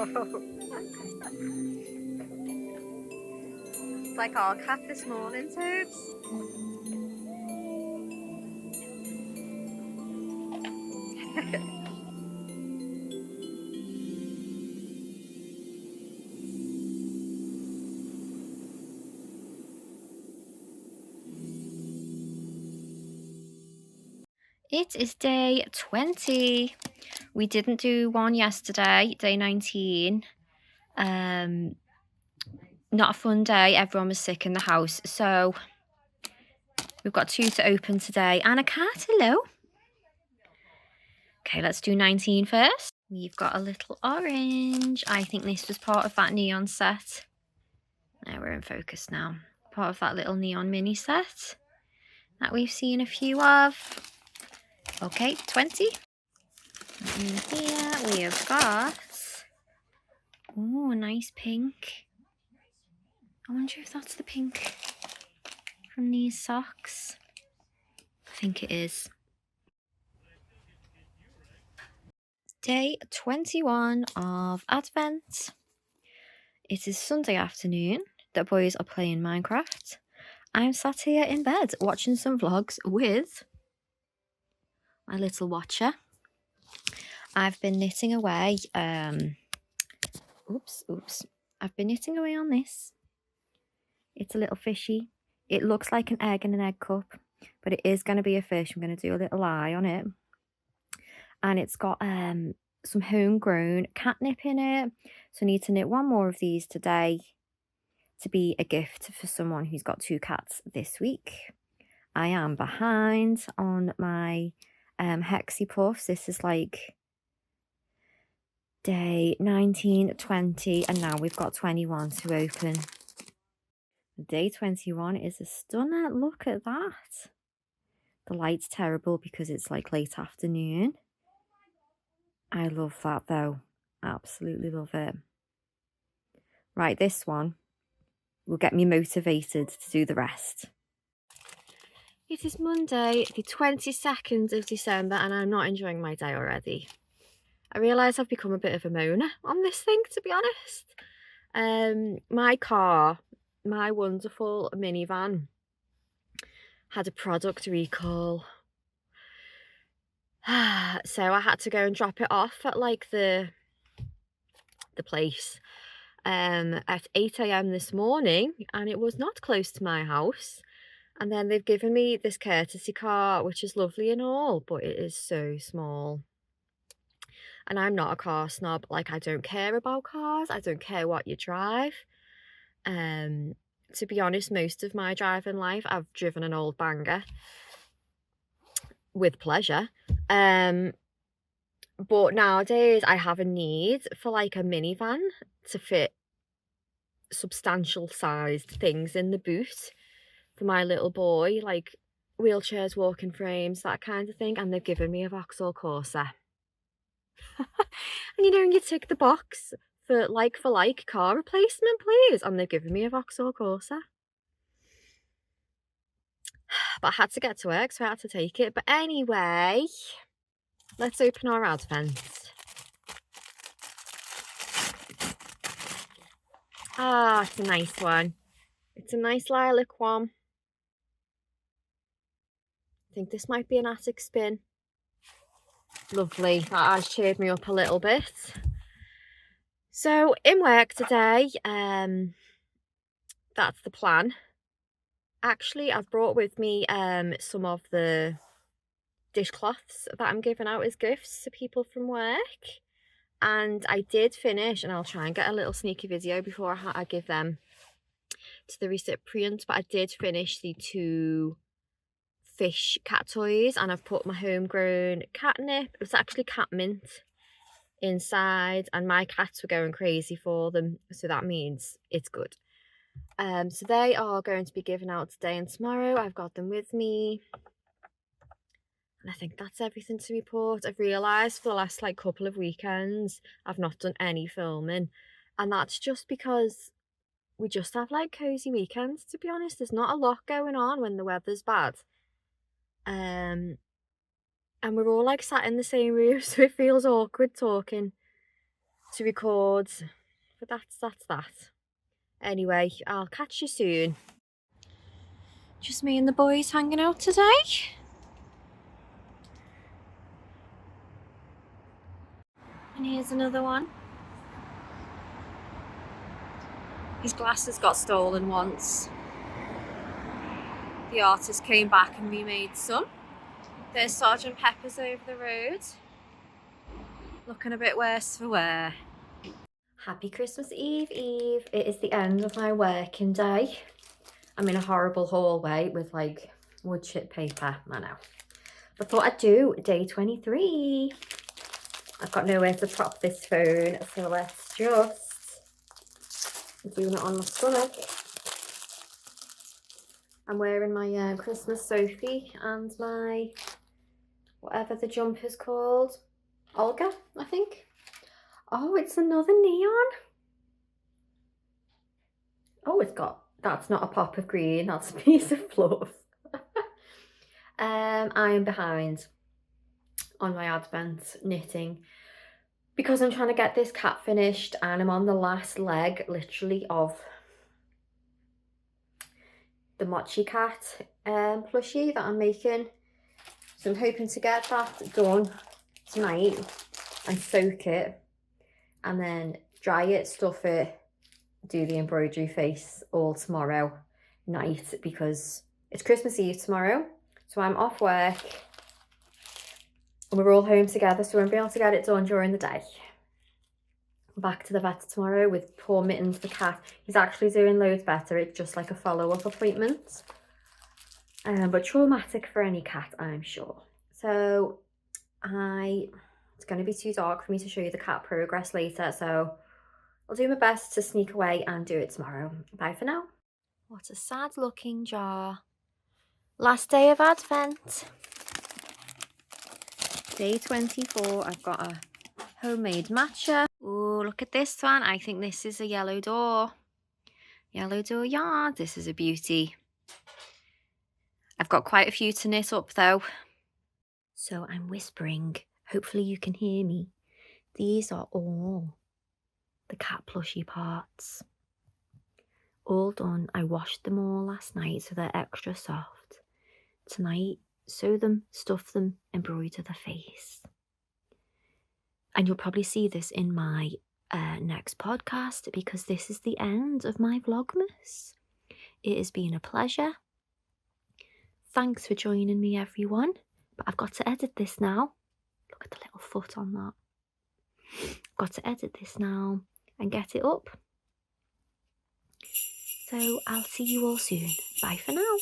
It's like our cat this morning, Tobes. It is day 20. We didn't do one yesterday, day 19. Not a fun day. Everyone was sick in the house. So we've got 2 to open today and a cat. Hello. Okay, let's do 19 first. We've got a little orange. I think this was part of that neon set. Now we're in focus now. Part of that little neon mini set that we've seen a few of. Okay, 20. In here we have got, oh, a nice pink. I wonder if that's the pink from these socks. I think it is. Day 21 of Advent. It is Sunday afternoon. The boys are playing Minecraft. I'm sat here in bed watching some vlogs with my little watcher. I've been knitting away. Oops. I've been knitting away on this. It's a little fishy. It looks like an egg in an egg cup, but it is going to be a fish. I'm going to do a little eye on it. And it's got some homegrown catnip in it. So I need to knit one more of these today to be a gift for someone who's got 2 cats this week. I am behind on my hexipuffs. This is like day 19, 20, and now we've got 21 to open. Day 21 is a stunner. Look at that. The light's terrible because it's like late afternoon. I love that though. Absolutely love it. Right, this one will get me motivated to do the rest. It is Monday, the 22nd of December, and I'm not enjoying my day already. I realise I've become a bit of a moaner on this thing, to be honest. My car, my wonderful minivan, had a product recall. So I had to go and drop it off at like the place at 8 AM this morning, and it was not close to my house. And then they've given me this courtesy car, which is lovely and all, but it is so small. And I'm not a car snob. Like, I don't care about cars. I don't care what you drive. To be honest, most of my driving life, I've driven an old banger with pleasure. But nowadays I have a need for like a minivan to fit substantial sized things in the boot for my little boy, like wheelchairs, walking frames, that kind of thing. And they've given me a Vauxhall Corsa. And you tick the box for like car replacement, please. And they've given me a Vauxhall Corsa. But I had to get to work, so I had to take it. But anyway, let's open our advent. Ah, it's a nice one. It's a nice lilac one. I think this might be an attic spin. Lovely. That has cheered me up a little bit. So in work today, that's the plan. Actually, I've brought with me some of the dishcloths that I'm giving out as gifts to people from work. And I did finish, and I'll try and get a little sneaky video before I give them to the recipients, but I did finish the 2 fish cat toys, and I've put my homegrown catnip, it was actually cat mint, inside, and my cats were going crazy for them, so that means it's good. So they are going to be given out today and tomorrow. I've got them with me. And I think that's everything to report. I've realised for the last like couple of weekends, I've not done any filming. And that's just because we just have like cosy weekends, to be honest. There's not a lot going on when the weather's bad. And we're all like sat in the same room, so it feels awkward talking to record, but that's that. Anyway, I'll catch you soon. Just me and the boys hanging out today. And here's another one. His glasses got stolen once. The artist came back and remade some. There's Sergeant Pepper's over the road. Looking a bit worse for wear. Happy Christmas Eve, Eve. It is the end of my working day. I'm in a horrible hallway with like wood chip paper, I know. But thought I'd do day 23. I've got nowhere to prop this phone, so let's just do it on my stomach. I'm wearing my Christmas Sophie and my, whatever the jumper's called, Olga, I think. Oh, it's another neon. Oh, it's got, that's not a pop of green, that's a piece of fluff. I am behind on my advent knitting because I'm trying to get this cat finished and I'm on the last leg literally of the Mochi cat plushie that I'm making. So I'm hoping to get that done tonight and soak it and then dry it, stuff it, do the embroidery face all tomorrow night because it's Christmas Eve tomorrow. So I'm off work and we're all home together, so I won't be able to get it done during the day. I'm back to the vet tomorrow with poor Mittens the cat. He's actually doing loads better. It's just like a follow-up appointment. But traumatic for any cat, I'm sure. So it's going to be too dark for me to show you the cat progress later, so I'll do my best to sneak away and do it tomorrow. Bye for now. What a sad looking jar. Last day of Advent. Day 24, I've got a homemade matcha. Oh, look at this one. I think this is a yellow door. Yellow door yarn. This is a beauty. I've got quite a few to knit up though. So I'm whispering. Hopefully you can hear me. These are all the cat plushie parts. All done. I washed them all last night so they're extra soft. Tonight, sew them, stuff them, embroider the face. And you'll probably see this in my next podcast because this is the end of my Vlogmas. It has been a pleasure. Thanks for joining me, everyone. But I've got to edit this now. Look at the little foot on that. I've got to edit this now and get it up. So I'll see you all soon. Bye for now.